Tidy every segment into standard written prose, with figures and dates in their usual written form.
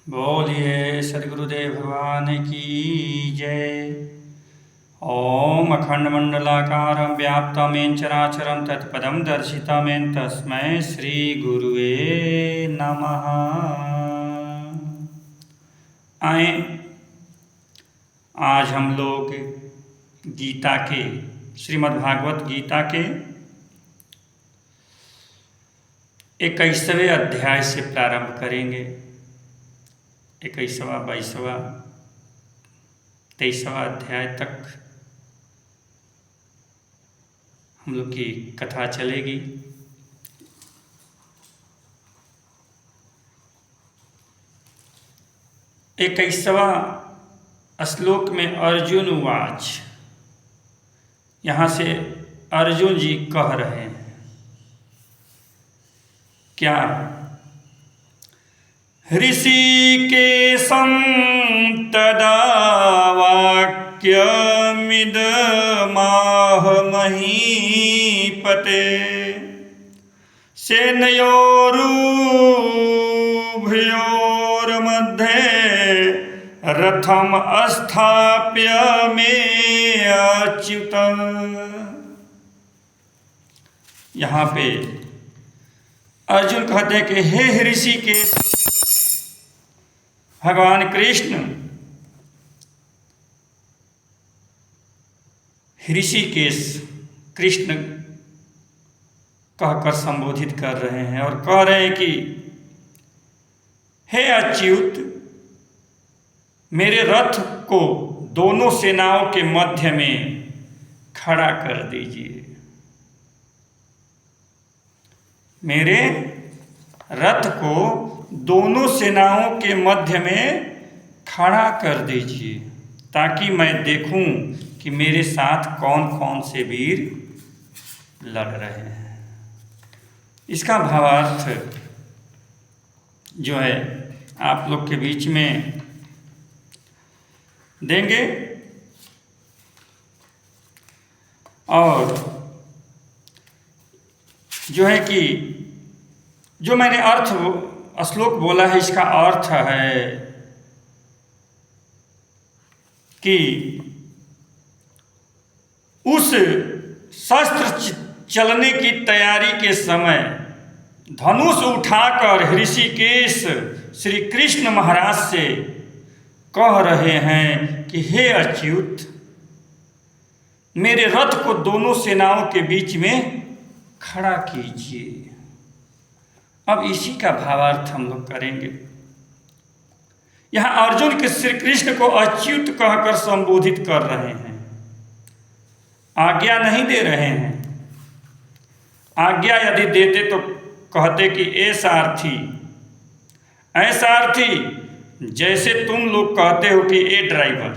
बोलिए सदगुरुदेव भगवान की जय। ओम अखंडमंडलाकारं व्याप्तं चराचरं तत्पदं दर्शितं तस्मै श्री गुरुवे नमः। आए आज हम लोग गीता के श्रीमद्भागवत गीता के 21वें अध्याय से प्रारंभ करेंगे। 21वां 22वां 23वां अध्याय तक हम लोग की कथा चलेगी। इक्कीसवां श्लोक में अर्जुन उवाच, यहाँ से अर्जुन जी कह रहे हैं क्या? ऋषिकेशं तदा वाक्यमिदमाह महीपते सेनयोरुभयोर्मध्ये रथम अस्थाप्य मे अच्युत। यहाँ पे अर्जुन कहते हैं कि हे ऋषिकेश, भगवान कृष्ण ऋषिकेश कृष्ण कहकर संबोधित कर रहे हैं और कह रहे हैं कि हे अच्युत, मेरे रथ को दोनों सेनाओं के मध्य में खड़ा कर दीजिए। मेरे रथ को दोनों सेनाओं के मध्य में खड़ा कर दीजिए ताकि मैं देखूं कि मेरे साथ कौन कौन से वीर लड़ रहे हैं। इसका भावार्थ जो है आप लोग के बीच में देंगे और जो है कि जो मैंने अर्थ श्लोक बोला है, इसका अर्थ है कि उस शस्त्र चलने की तैयारी के समय धनुष उठाकर ऋषिकेश श्री कृष्ण महाराज से कह रहे हैं कि हे अच्युत, मेरे रथ को दोनों सेनाओं के बीच में खड़ा कीजिए। अब इसी का भावार्थ हम लोग करेंगे। यहां अर्जुन के श्री कृष्ण को अच्युत कहकर संबोधित कर रहे हैं, आज्ञा नहीं दे रहे हैं। आज्ञा यदि देते तो कहते कि ए सारथी, ऐ सारथी, जैसे तुम लोग कहते हो कि ए ड्राइवर।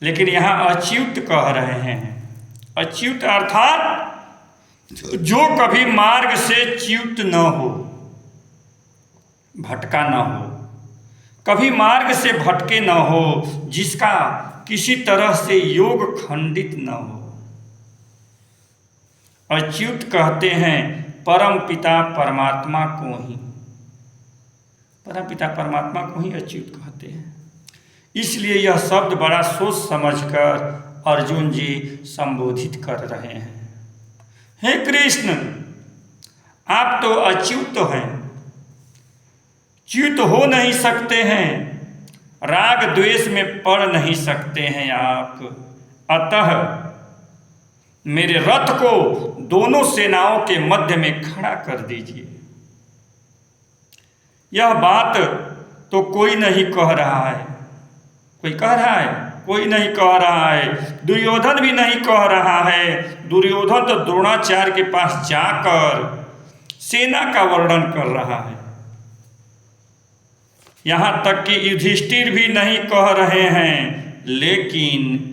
लेकिन यहां अच्युत कह रहे हैं। अच्युत अर्थात जो कभी मार्ग से च्युत न हो, भटका न हो, कभी मार्ग से भटके न हो, जिसका किसी तरह से योग खंडित न हो। अच्युत कहते हैं परम पिता परमात्मा को ही, परम पिता परमात्मा को ही अच्युत कहते हैं। इसलिए यह शब्द बड़ा सोच समझकर अर्जुन जी संबोधित कर रहे हैं। हे कृष्ण, आप तो अच्युत हैं, च्युत हो नहीं सकते हैं, राग द्वेष में पड़ नहीं सकते हैं आप। अतः मेरे रथ को दोनों सेनाओं के मध्य में खड़ा कर दीजिए। यह बात तो कोई नहीं कह रहा है। कोई कह रहा है? कोई नहीं कह रहा है। दुर्योधन भी नहीं कह रहा है। दुर्योधन तो द्रोणाचार्य के पास जाकर सेना का वर्णन कर रहा है। यहां तक कि युधिष्ठिर भी नहीं कह रहे हैं, लेकिन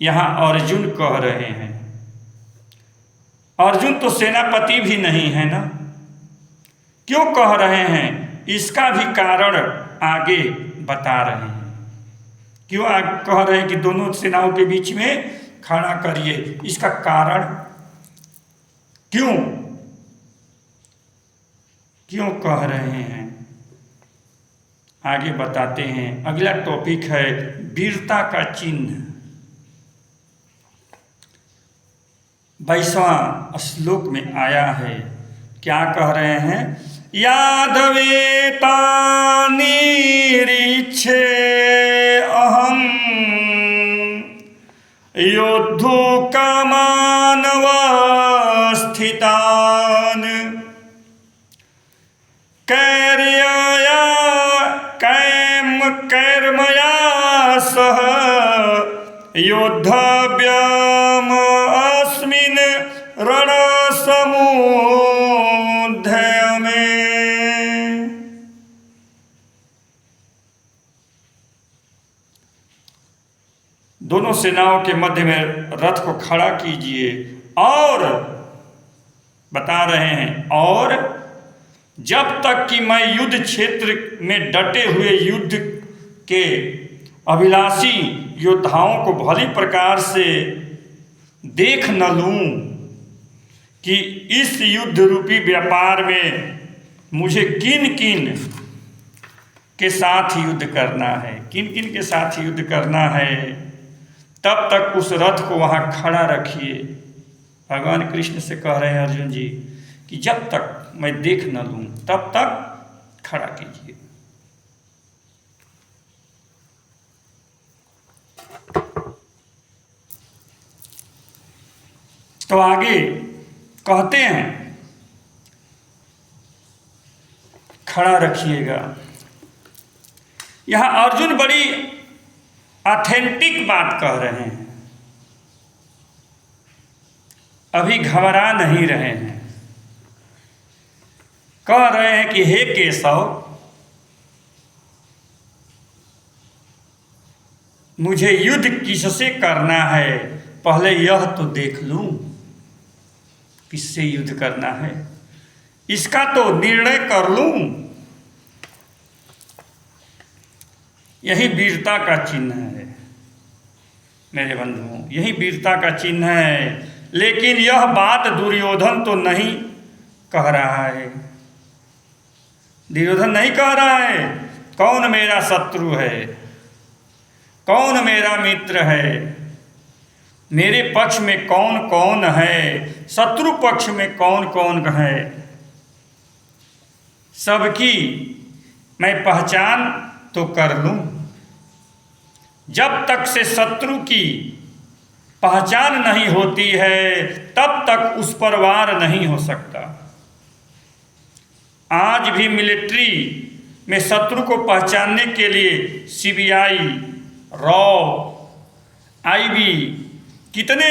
यहां अर्जुन कह रहे हैं। अर्जुन तो सेनापति भी नहीं है ना। क्यों कह रहे हैं? इसका भी कारण आगे बता रहे हैं। क्यों कह रहे हैं कि दोनों सेनाओं के बीच में खड़ा करिए? इसका कारण क्यों कह रहे हैं? आगे बताते हैं। अगला टॉपिक है वीरता का चिन्ह। 22वां श्लोक में आया है, क्या कह रहे हैं? यादवेतानीरीक्षे अहम योद्धु कामानवस्थितान कैर्मया सह योद्धव्यम अस्मिन् रणसमुद्धय में। दोनों सेनाओं के मध्य में रथ को खड़ा कीजिए और बता रहे हैं, और जब तक कि मैं युद्ध क्षेत्र में डटे हुए युद्ध के अभिलाषी योद्धाओं को भली प्रकार से देख न लूं कि इस युद्ध रूपी व्यापार में मुझे किन किन के साथ युद्ध करना है, किन किन के साथ युद्ध करना है, तब तक उस रथ को वहाँ खड़ा रखिए। भगवान कृष्ण से कह रहे हैं अर्जुन जी कि जब तक मैं देख न लूं तब तक खड़ा कीजिए। तो आगे कहते हैं खड़ा रखिएगा। यहां अर्जुन बड़ी ऑथेंटिक बात कह रहे हैं, अभी घबरा नहीं रहे हैं। कह रहे हैं कि हे केशव, मुझे युद्ध किससे करना है, पहले यह तो देख लूं किससे युद्ध करना है, इसका तो निर्णय कर लूं। यही वीरता का चिन्ह है मेरे बंधुओं, यही वीरता का चिन्ह है। लेकिन यह बात दुर्योधन तो नहीं कह रहा है। दुर्योधन नहीं कह रहा है कौन मेरा शत्रु है, कौन मेरा मित्र है, मेरे पक्ष में कौन कौन है, शत्रु पक्ष में कौन कौन है, सबकी मैं पहचान तो कर लूं। जब तक से शत्रु की पहचान नहीं होती है तब तक उस पर वार नहीं हो सकता। आज भी मिलिट्री में शत्रु को पहचानने के लिए सीबीआई, रॉ, आईबी, कितने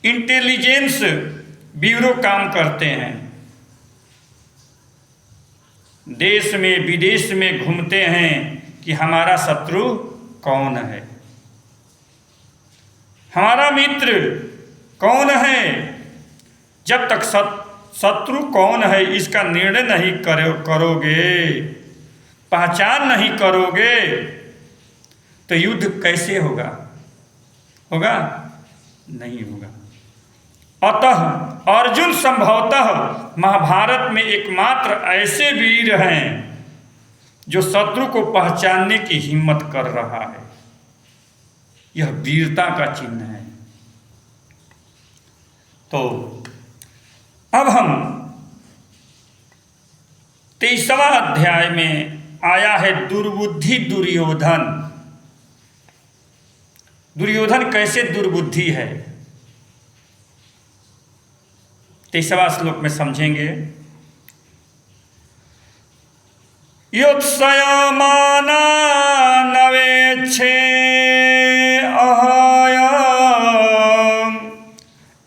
इंटेलिजेंस ब्यूरो काम करते हैं। देश में विदेश में घूमते हैं कि हमारा शत्रु कौन है, हमारा मित्र कौन है। जब तक शत्रु कौन है इसका निर्णय नहीं करोगे, पहचान नहीं करोगे, तो युद्ध कैसे होगा? होगा नहीं होगा। अतः अर्जुन संभवतः महाभारत में एकमात्र ऐसे वीर हैं जो शत्रु को पहचानने की हिम्मत कर रहा है। यह वीरता का चिन्ह है। तो अब हम 23वां अध्याय में आया है दुर्बुद्धि दुर्योधन। दुर्योधन कैसे दुर्बुद्धि है, 23वां श्लोक में समझेंगे। योत्सयमाना नवेच्छे अहयम्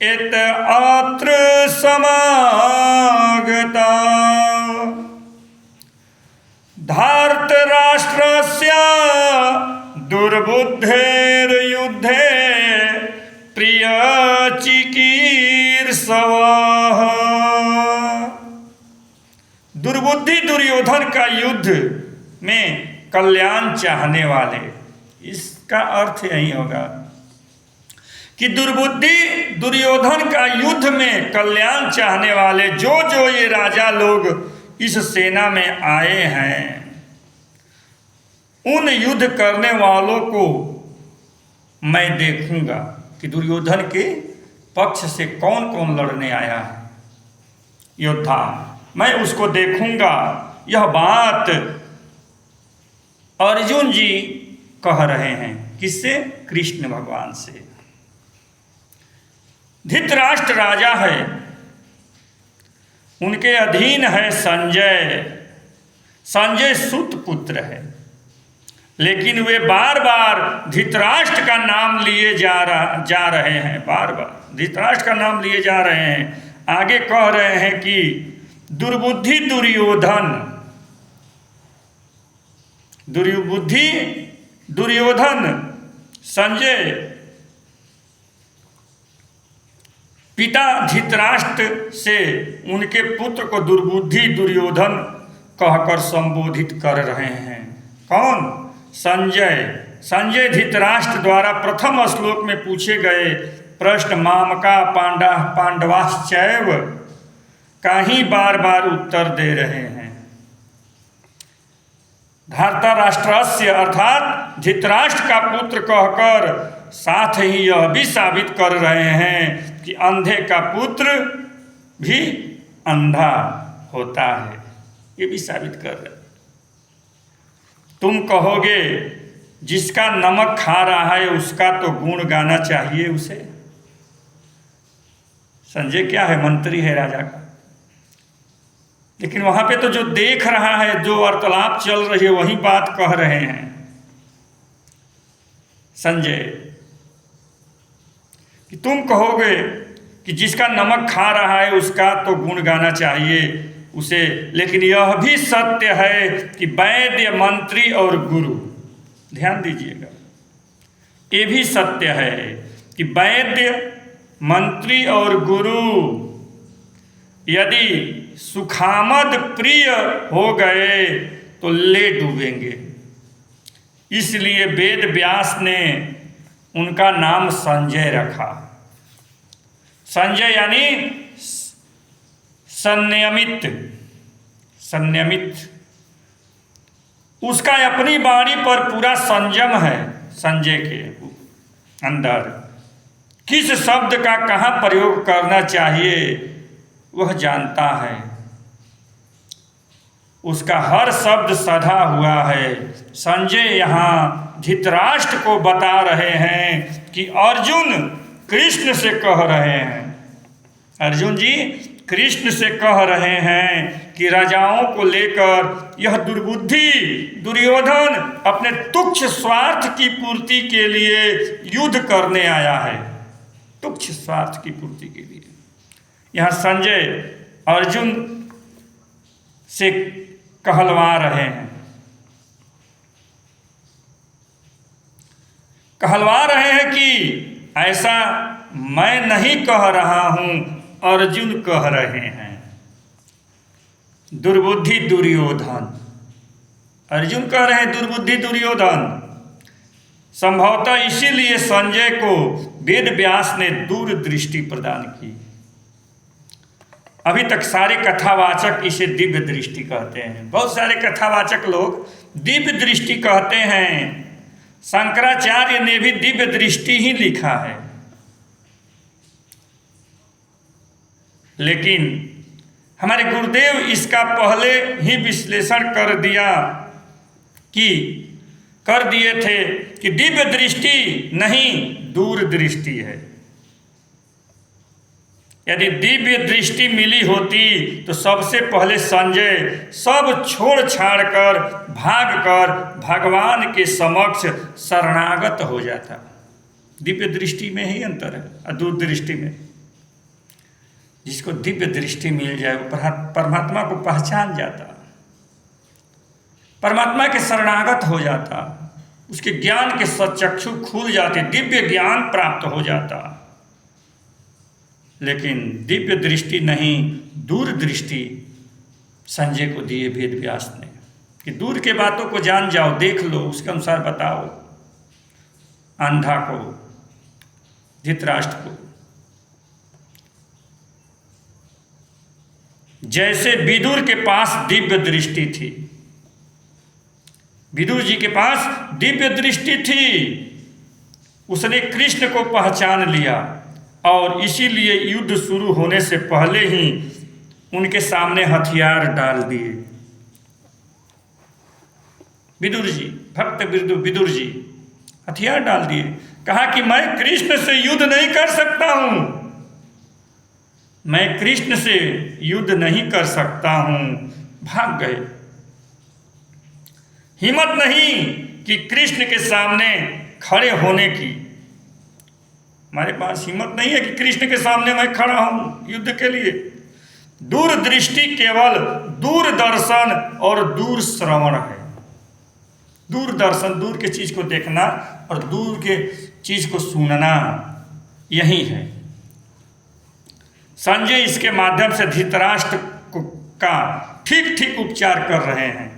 इत अत्र समागता धार्तराष्ट्रस्य दुर्बुद्धेर्युद्धे प्रियचिकीर्षवः। दुर्बुद्धि दुर्योधन का युद्ध में कल्याण चाहने वाले, इसका अर्थ यही होगा कि दुर्बुद्धि दुर्योधन का युद्ध में कल्याण चाहने वाले जो जो ये राजा लोग इस सेना में आए हैं, उन युद्ध करने वालों को मैं देखूंगा कि दुर्योधन के पक्ष से कौन कौन लड़ने आया है योद्धा, मैं उसको देखूंगा। यह बात अर्जुन जी कह रहे हैं, किससे? कृष्ण भगवान से। धृतराष्ट्र राजा है, उनके अधीन है संजय। संजय सुत पुत्र है, लेकिन वे बार बार धृतराष्ट्र का नाम लिए जा रहे हैं, बार बार धृतराष्ट्र का नाम लिए जा रहे हैं। आगे कह रहे हैं कि दुर्बुद्धि दुर्योधन, दुर्बुद्धि दुर्योधन संजय पिता धृतराष्ट्र से उनके पुत्र को दुर्बुद्धि दुर्योधन कहकर संबोधित कर रहे हैं। कौन? संजय। संजय धृतराष्ट्र द्वारा प्रथम श्लोक में पूछे गए प्रश्न मामका पांडवाश्चैव का ही बार बार उत्तर दे रहे हैं। धृतराष्ट्रस्य अर्थात धृतराष्ट्र का पुत्र कहकर साथ ही यह भी साबित कर रहे हैं कि अंधे का पुत्र भी अंधा होता है, ये भी साबित कर रहे हैं। तुम कहोगे जिसका नमक खा रहा है उसका तो गुण गाना चाहिए उसे। संजय क्या है? मंत्री है राजा का, लेकिन वहां पे तो जो देख रहा है, जो वार्तालाप चल रही है, वही बात कह रहे हैं संजय कि तुम कहोगे कि जिसका नमक खा रहा है उसका तो गुण गाना चाहिए उसे, लेकिन यह भी सत्य है कि वैद्य मंत्री और गुरु, ध्यान दीजिएगा, ये भी सत्य है कि वैद्य मंत्री और गुरु यदि सुखामद प्रिय हो गए तो ले डूबेंगे। इसलिए वेद व्यास ने उनका नाम संजय रखा। संजय यानी संयमित, संयमित। उसका अपनी वाणी पर पूरा संयम है। संजय के अंदर किस शब्द का कहाँ प्रयोग करना चाहिए वह जानता है, उसका हर शब्द सधा हुआ है। संजय यहाँ धृतराष्ट्र को बता रहे हैं कि अर्जुन कृष्ण से कह रहे हैं, अर्जुन जी कृष्ण से कह रहे हैं कि राजाओं को लेकर यह दुर्बुद्धि दुर्योधन अपने तुच्छ स्वार्थ की पूर्ति के लिए युद्ध करने आया है, तुच्छ स्वार्थ की पूर्ति के लिए। यहाँ संजय अर्जुन से कहलवा रहे हैं, कहलवा रहे हैं कि ऐसा मैं नहीं कह रहा हूं, अर्जुन कह रहे हैं। दुर्बुद्धि दुर्योधन, अर्जुन कह रहे हैं दुर्बुद्धि दुर्योधन। संभवतः इसीलिए संजय को वेद व्यास ने दूरदृष्टि प्रदान की। अभी तक सारे कथावाचक इसे दिव्य दृष्टि कहते हैं, बहुत सारे कथावाचक लोग दिव्य दृष्टि कहते हैं। शंकराचार्य ने भी दिव्य दृष्टि ही लिखा है, लेकिन हमारे गुरुदेव इसका पहले ही विश्लेषण कर दिए थे कि दिव्य दृष्टि नहीं दूरदृष्टि है। यदि दिव्य दृष्टि मिली होती तो सबसे पहले संजय सब छोड़ छाड़ कर भाग कर भगवान के समक्ष शरणागत हो जाता। दिव्य दृष्टि में ही अंतर है और दूरदृष्टि में। जिसको दिव्य दृष्टि मिल जाए वो परमात्मा को पहचान जाता, परमात्मा के शरणागत हो जाता, उसके ज्ञान के सचक्षु खुल जाते, दिव्य ज्ञान प्राप्त हो जाता। लेकिन दिव्य दृष्टि नहीं, दूरदृष्टि संजय को दिए वेद व्यास ने कि दूर के बातों को जान जाओ, देख लो, उसके अनुसार बताओ। अंधा को, धृतराष्ट्र को, जैसे विदुर के पास दिव्य दृष्टि थी, विदुर जी के पास दिव्य दृष्टि थी, उसने कृष्ण को पहचान लिया और इसीलिए युद्ध शुरू होने से पहले ही उनके सामने हथियार डाल दिए। विदुर जी, भक्त विदुर जी हथियार डाल दिए, कहा कि मैं कृष्ण से युद्ध नहीं कर सकता हूं, मैं कृष्ण से युद्ध नहीं कर सकता हूं। भाग गए। हिम्मत नहीं कि कृष्ण के सामने खड़े होने की, हमारे पास हिम्मत नहीं है कि कृष्ण के सामने मैं खड़ा हूं युद्ध के लिए। दूरदृष्टि केवल दूरदर्शन और दूर श्रवण है। दूरदर्शन, दूर के चीज को देखना और दूर के चीज को सुनना, यही है। संजय इसके माध्यम से धृतराष्ट्र का ठीक ठीक उपचार कर रहे हैं,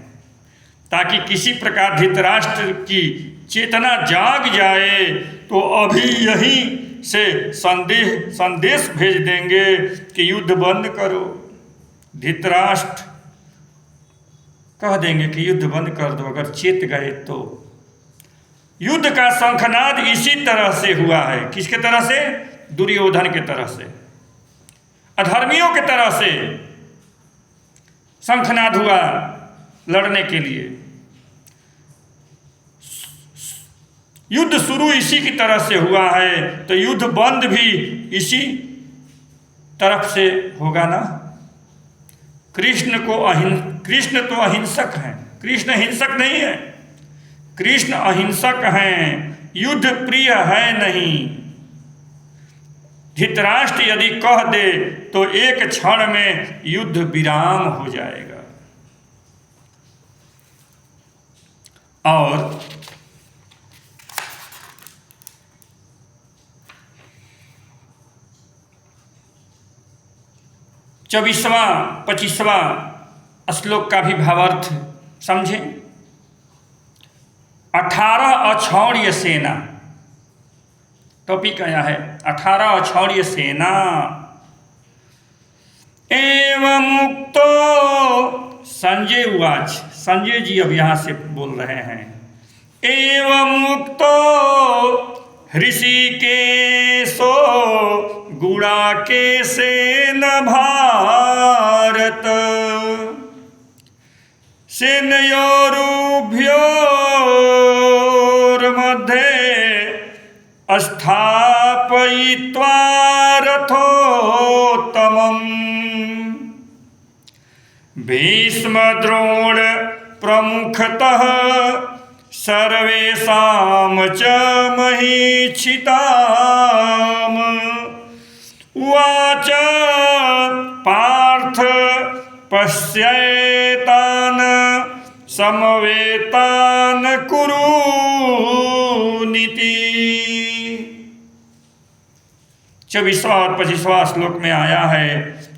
ताकि किसी प्रकार धृतराष्ट्र की चेतना जाग जाए तो अभी यहीं से संदेश भेज देंगे कि युद्ध बंद करो। धृतराष्ट्र कह देंगे कि युद्ध बंद कर दो, अगर चेत गए तो। युद्ध का शंखनाद इसी तरह से हुआ है। किसके तरह से? दुर्योधन के तरह से, अधर्मियों के तरह से शंखनाद हुआ लड़ने के लिए। युद्ध शुरू इसी की तरह से हुआ है, तो युद्ध बंद भी इसी तरफ से होगा ना। कृष्ण तो अहिंसक हैं, कृष्ण हिंसक नहीं है। कृष्ण अहिंसक हैं, युद्ध प्रिय है नहीं। धृतराष्ट्र यदि कह दे तो एक क्षण में युद्ध विराम हो जाएगा। और चौबीसवां 25वां श्लोक का भी भावार्थ समझें। 18 अक्षौण्य सेना, टॉपिक आया है 18 अक्षौण्य सेना। एवं मुक्तो संजय उवाच, संजय जी अब यहां से बोल रहे हैं। एवं मुक्तो ऋषिकेशो गुडाकेशेन भारत सेनयोरुभयोर्मध्ये स्थापयित्वा रथोत्तमम् भीष्मद्रोण प्रमुखतः सर्वेषां च महीक्षिताम् उवाच पार्थ पश्येतान् समवेतान् कुरुनीति। 24वां और 25वां श्लोक में आया है।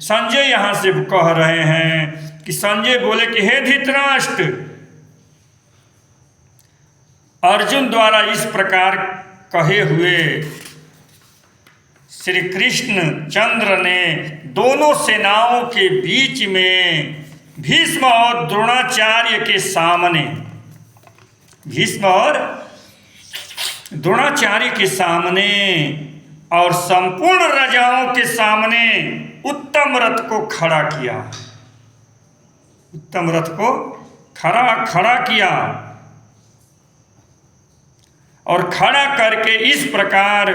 संजय यहां से कह रहे हैं कि संजय बोले कि हे धृतराष्ट्र, अर्जुन द्वारा इस प्रकार कहे हुए श्री कृष्ण चंद्र ने दोनों सेनाओं के बीच में भीष्म और द्रोणाचार्य के सामने, भीष्म और द्रोणाचार्य के सामने और संपूर्ण राजाओं के सामने उत्तम रथ को खड़ा किया। उत्तम रथ को खड़ा किया और खड़ा करके इस प्रकार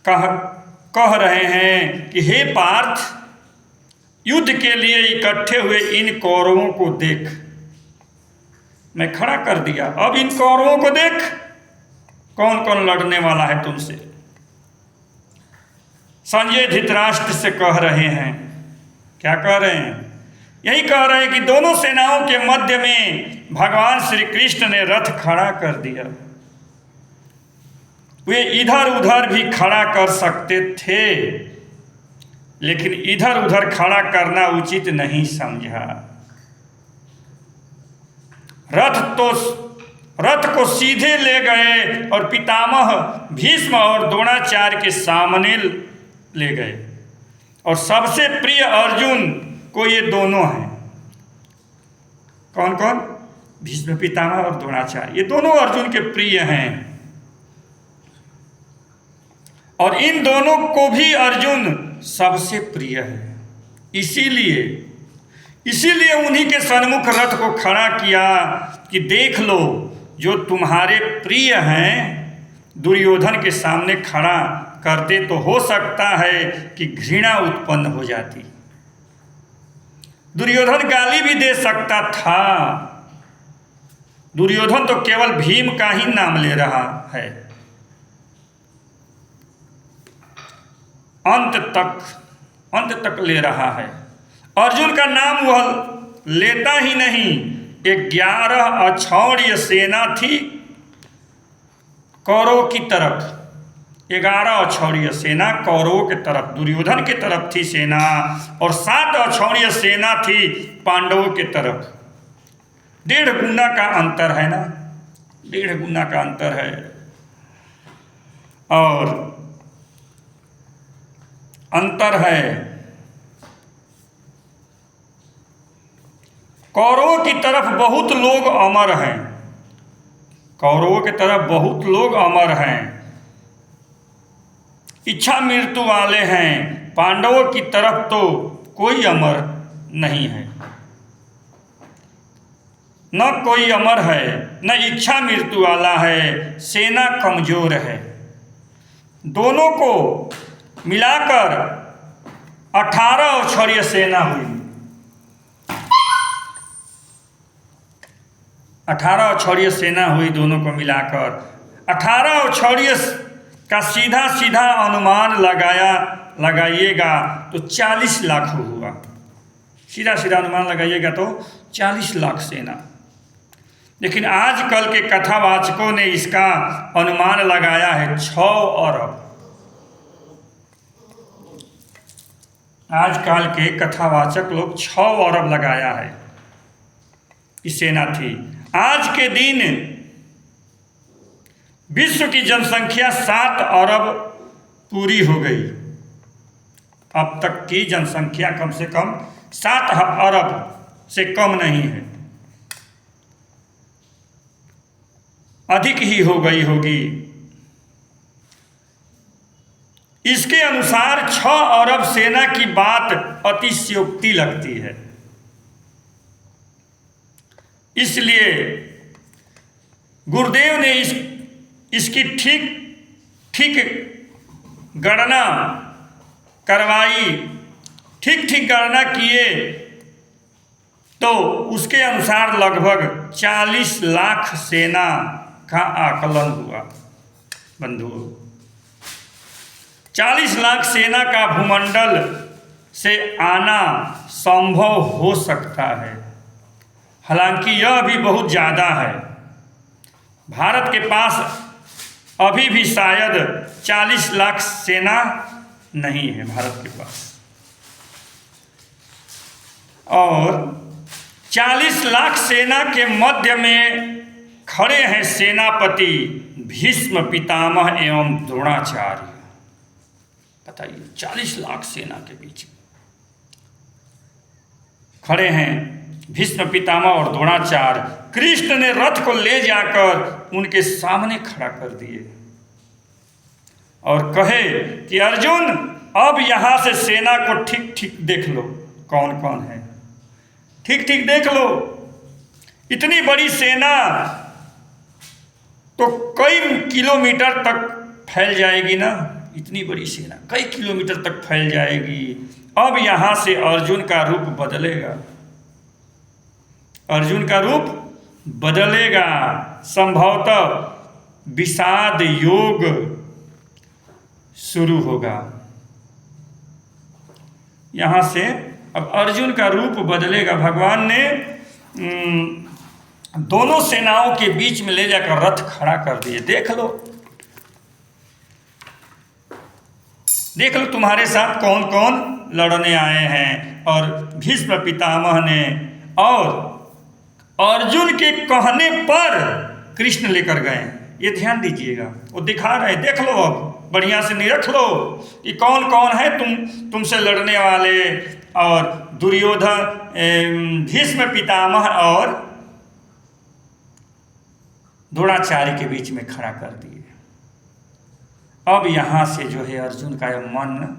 कह रहे हैं कि हे पार्थ, युद्ध के लिए इकट्ठे हुए इन कौरवों को देख। मैं खड़ा कर दिया, अब इन कौरवों को देख, कौन कौन लड़ने वाला है तुमसे। संजय धृतराष्ट्र से कह रहे हैं, क्या कह रहे हैं? यही कह रहे हैं कि दोनों सेनाओं के मध्य में भगवान श्री कृष्ण ने रथ खड़ा कर दिया। वे इधर उधर भी खड़ा कर सकते थे, लेकिन इधर उधर खड़ा करना उचित नहीं समझा। रथ को सीधे ले गए और पितामह भीष्म और द्रोणाचार्य के सामने ले गए। और सबसे प्रिय अर्जुन को ये दोनों हैं। कौन कौन? भीष्म पितामह और द्रोणाचार्य, ये दोनों अर्जुन के प्रिय हैं और इन दोनों को भी अर्जुन सबसे प्रिय है। इसीलिए उन्हीं के सन्मुख रथ को खड़ा किया कि देख लो, जो तुम्हारे प्रिय हैं दुर्योधन के सामने खड़ा करते तो हो सकता है कि घृणा उत्पन्न हो जाती। दुर्योधन गाली भी दे सकता था। दुर्योधन तो केवल भीम का ही नाम ले रहा है, अंत तक ले रहा है। अर्जुन का नाम वह लेता ही नहीं। 11 अक्षौहिणी सेना थी कौरवों की तरफ, 11 अक्षौहिणी सेना कौरवों के तरफ, दुर्योधन के तरफ थी सेना, और 7 अक्षौहिणी सेना थी पांडवों के तरफ। 1.5 गुना का अंतर है ना, 1.5 गुना का अंतर है। और अंतर है, कौरवों की तरफ बहुत लोग अमर हैं, कौरवों की तरफ बहुत लोग अमर हैं, इच्छा मृत्यु वाले हैं। पांडवों की तरफ तो कोई अमर नहीं है, न कोई अमर है, न इच्छा मृत्यु वाला है। सेना कमजोर है। दोनों को मिलाकर 18 अक्षौहिणी सेना हुई। 18 अक्षौहिणी सेना हुई दोनों को मिलाकर। 18 अक्षौहिणी का सीधा अनुमान लगाइएगा तो 40 लाख हुआ। सीधा अनुमान लगाइएगा तो 40 लाख सेना। लेकिन आजकल के कथावाचकों ने इसका अनुमान लगाया है 6 अरब। आजकल के कथावाचक लोग 6 अरब लगाया है कि सेना थी। आज के दिन विश्व की जनसंख्या 7 अरब पूरी हो गई। अब तक की जनसंख्या कम से कम 7 अरब से कम नहीं है, अधिक ही हो गई होगी। इसके अनुसार 6 अरब सेना की बात अतिशयोक्ति लगती है। इसलिए गुरुदेव ने इसकी ठीक गणना करवाई, ठीक गणना किए तो उसके अनुसार लगभग 40 लाख सेना का आकलन हुआ। बंधुओं, 40 लाख सेना का भूमंडल से आना संभव हो सकता है। हालांकि यह भी बहुत ज़्यादा है। भारत के पास अभी भी शायद 40 लाख सेना नहीं है भारत के पास, और 40 लाख सेना के मध्य में खड़े हैं सेनापति भीष्म पितामह एवं द्रोणाचार्य। बताइए, 40 लाख सेना के बीच खड़े हैं भीष्म पितामह और द्रोणाचार्य। कृष्ण ने रथ को ले जाकर उनके सामने खड़ा कर दिए और कहे कि अर्जुन, अब यहां से सेना को ठीक देख लो, कौन कौन है, ठीक देख लो। इतनी बड़ी सेना तो कई किलोमीटर तक फैल जाएगी ना, इतनी बड़ी सेना कई किलोमीटर तक फैल जाएगी। अब यहां से अर्जुन का रूप बदलेगा, अर्जुन का रूप बदलेगा। संभवतः विषाद योग शुरू होगा। यहां से अब अर्जुन का रूप बदलेगा। भगवान ने दोनों सेनाओं के बीच में ले जाकर रथ खड़ा कर दिए। देख लो तुम्हारे साथ कौन कौन लड़ने आए हैं। और भीष्म पितामह ने और अर्जुन के कहने पर कृष्ण लेकर गए। ये ध्यान दीजिएगा, वो दिखा रहे, देख लो, अब बढ़िया से निरख लो कि कौन कौन है तुमसे लड़ने वाले। और दुर्योधन, भीष्म पितामह और द्रोणाचार्य के बीच में खड़ा कर दिए। अब यहाँ से जो है अर्जुन का यह मन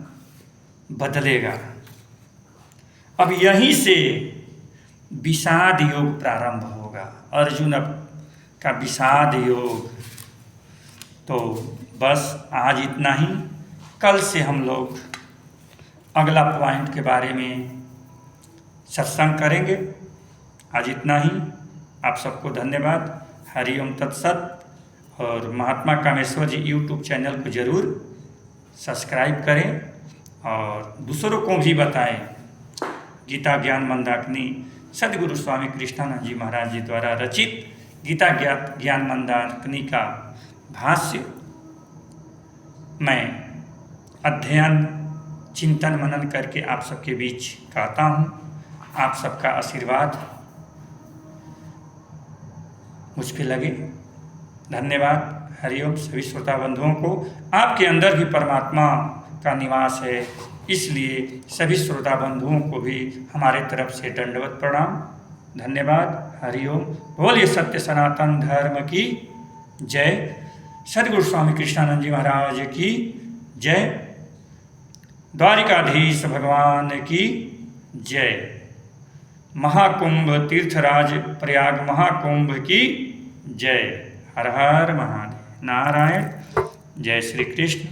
बदलेगा। अब यहीं से विषाद योग प्रारंभ होगा। अर्जुन अब का विषाद योग। तो बस आज इतना ही। कल से हम लोग अगला पॉइंट के बारे में सत्संग करेंगे। आज इतना ही। आप सबको धन्यवाद। हरिओम तत्सत। और महात्मा कामेश्वर जी यूट्यूब चैनल को ज़रूर सब्सक्राइब करें और दूसरों को भी बताएं। गीता ज्ञान मंदाकिनी सद्गुरु स्वामी कृष्णानंद जी महाराज जी द्वारा रचित गीता ज्ञान मंदाकिनी का भाष्य मैं अध्ययन चिंतन मनन करके आप सबके बीच कहता हूँ। आप सबका आशीर्वाद मुझ पे लगे। धन्यवाद। हरिओम। सभी श्रोता बंधुओं को आपके अंदर भी परमात्मा का निवास है, इसलिए सभी श्रोता बंधुओं को भी हमारे तरफ से दंडवत प्रणाम। धन्यवाद। हरिओम। बोलिए सत्य सनातन धर्म की जय। सद्गुरु स्वामी कृष्णानंद जी महाराज की जय। द्वारिकाधीश भगवान की जय। महाकुंभ तीर्थराज प्रयाग महाकुंभ की जय। हर हर महादेव। नारायण। जय श्री कृष्ण।